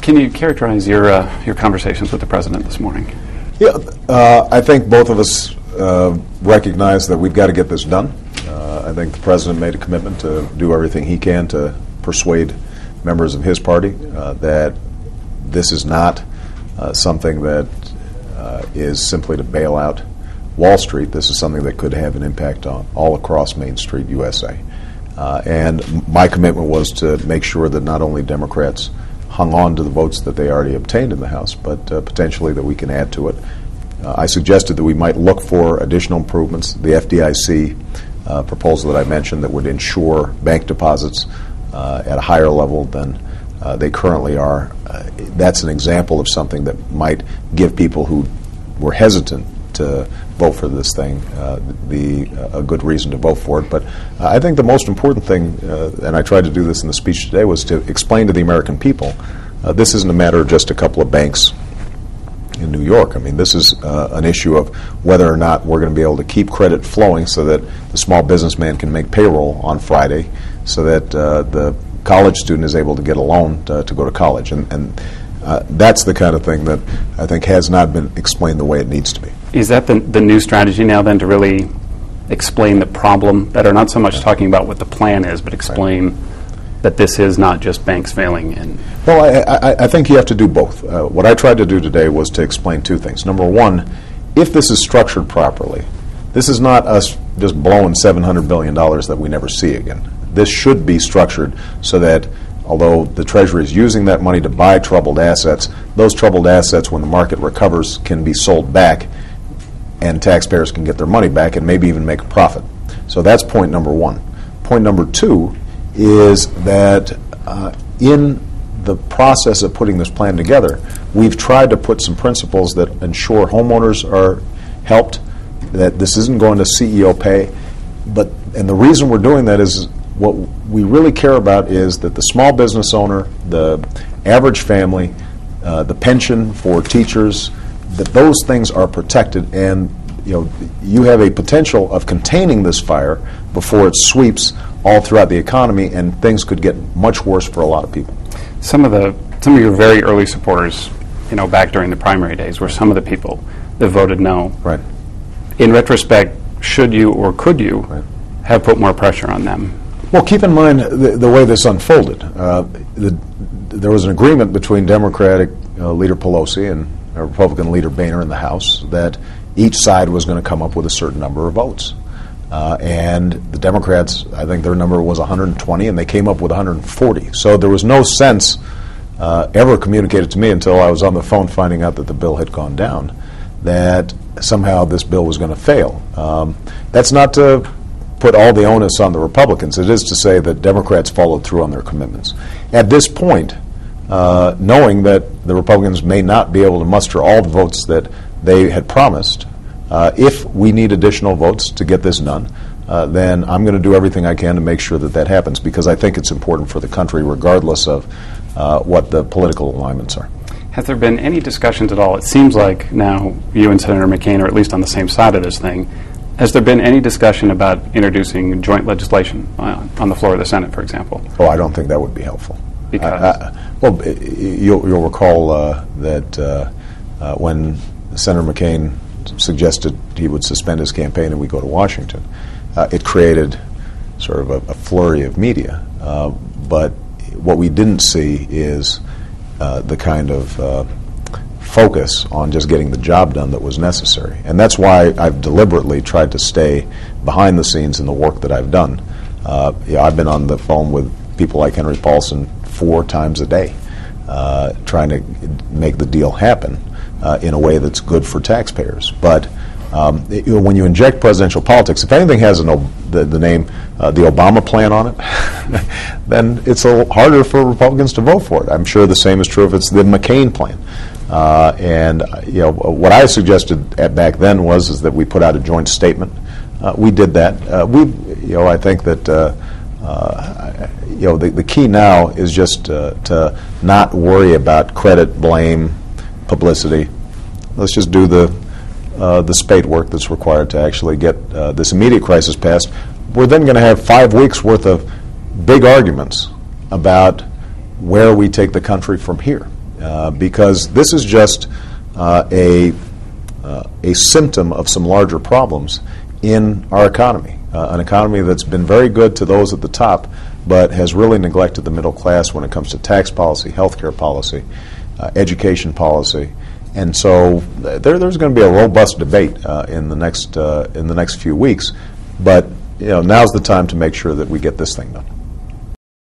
Can you characterize your conversations with the president this morning? Yeah, I think both of us recognize that we've got to get this done. I think the president made a commitment to do everything he can to persuade members of his party that this is not something that is simply to bail out Wall Street. This is something that could have an impact on all across Main Street, USA. And my commitment was to make sure that not only Democrats hung on to the votes that they already obtained in the House, but potentially that we can add to it. I suggested that we might look for additional improvements. The FDIC proposal that I mentioned that would ensure bank deposits at a higher level than they currently are. That's an example of something that might give people who were hesitant to vote for this thing a good reason to vote for it. But I think the most important thing, and I tried to do this in the speech today, was to explain to the American people this isn't a matter of just a couple of banks in New York. I mean, this is an issue of whether or not we're going to be able to keep credit flowing so that the small businessman can make payroll on Friday, so that the college student is able to get a loan to go to college. And that's the kind of thing that I think has not been explained the way it needs to be. Is that the new strategy now then, to really explain the problem better? Not so much talking about what the plan is, but explain that this is not just banks failing. Well, I think you have to do both. What I tried to do today was to explain two things. Number one, if this is structured properly, this is not us just blowing $700 billion that we never see again. This should be structured so that although the Treasury is using that money to buy troubled assets, those troubled assets, when the market recovers, can be sold back and taxpayers can get their money back and maybe even make a profit. So that's point number one. Point number two is that in the process of putting this plan together, we've tried to put some principles that ensure homeowners are helped, that this isn't going to CEO pay. And the reason we're doing that is what we really care about is that the small business owner, the average family, the pension for teachers, that those things are protected, and you have a potential of containing this fire before it sweeps all throughout the economy, and things could get much worse for a lot of people. Some of your very early supporters, back during the primary days, were some of the people that voted no. Right. In retrospect, should you or could you have put more pressure on them? Well, keep in mind the way this unfolded. There was an agreement between Democratic Leader Pelosi and Republican Leader Boehner in the House that each side was going to come up with a certain number of votes. And the Democrats, I think their number was 120, and they came up with 140. So there was no sense ever communicated to me until I was on the phone finding out that the bill had gone down, that somehow this bill was going to fail. That's not to put all the onus on the Republicans. It is to say that Democrats followed through on their commitments. At this point, knowing that the Republicans may not be able to muster all the votes that they had promised, if we need additional votes to get this done, then I'm going to do everything I can to make sure that that happens, because I think it's important for the country regardless of what the political alignments are. Has there been any discussions at all? It seems like now you and Senator McCain are at least on the same side of this thing. Has there been any discussion about introducing joint legislation on the floor of the Senate, for example? Oh, I don't think that would be helpful. Because? Well, you'll recall that when Senator McCain suggested he would suspend his campaign and we go to Washington, it created sort of a flurry of media. But what we didn't see is the kind of focus on just getting the job done that was necessary. And that's why I've deliberately tried to stay behind the scenes in the work that I've done. I've been on the phone with people like Henry Paulson 4 times a day, trying to make the deal happen in a way that's good for taxpayers. But when you inject presidential politics, if anything has the name the Obama plan on it, then it's a little harder for Republicans to vote for it. I'm sure the same is true if it's the McCain plan. And what I suggested back then is that we put out a joint statement. We did that. I think that the key now is just to not worry about credit, blame, publicity. Let's just do the spade work that's required to actually get this immediate crisis passed. We're then going to have 5 weeks worth of big arguments about where we take the country from here. because this is just a symptom of some larger problems in our economy, an economy that's been very good to those at the top, but has really neglected the middle class when it comes to tax policy, healthcare policy, education policy. And so there's going to be a robust debate in the next few weeks, but now's the time to make sure that we get this thing done.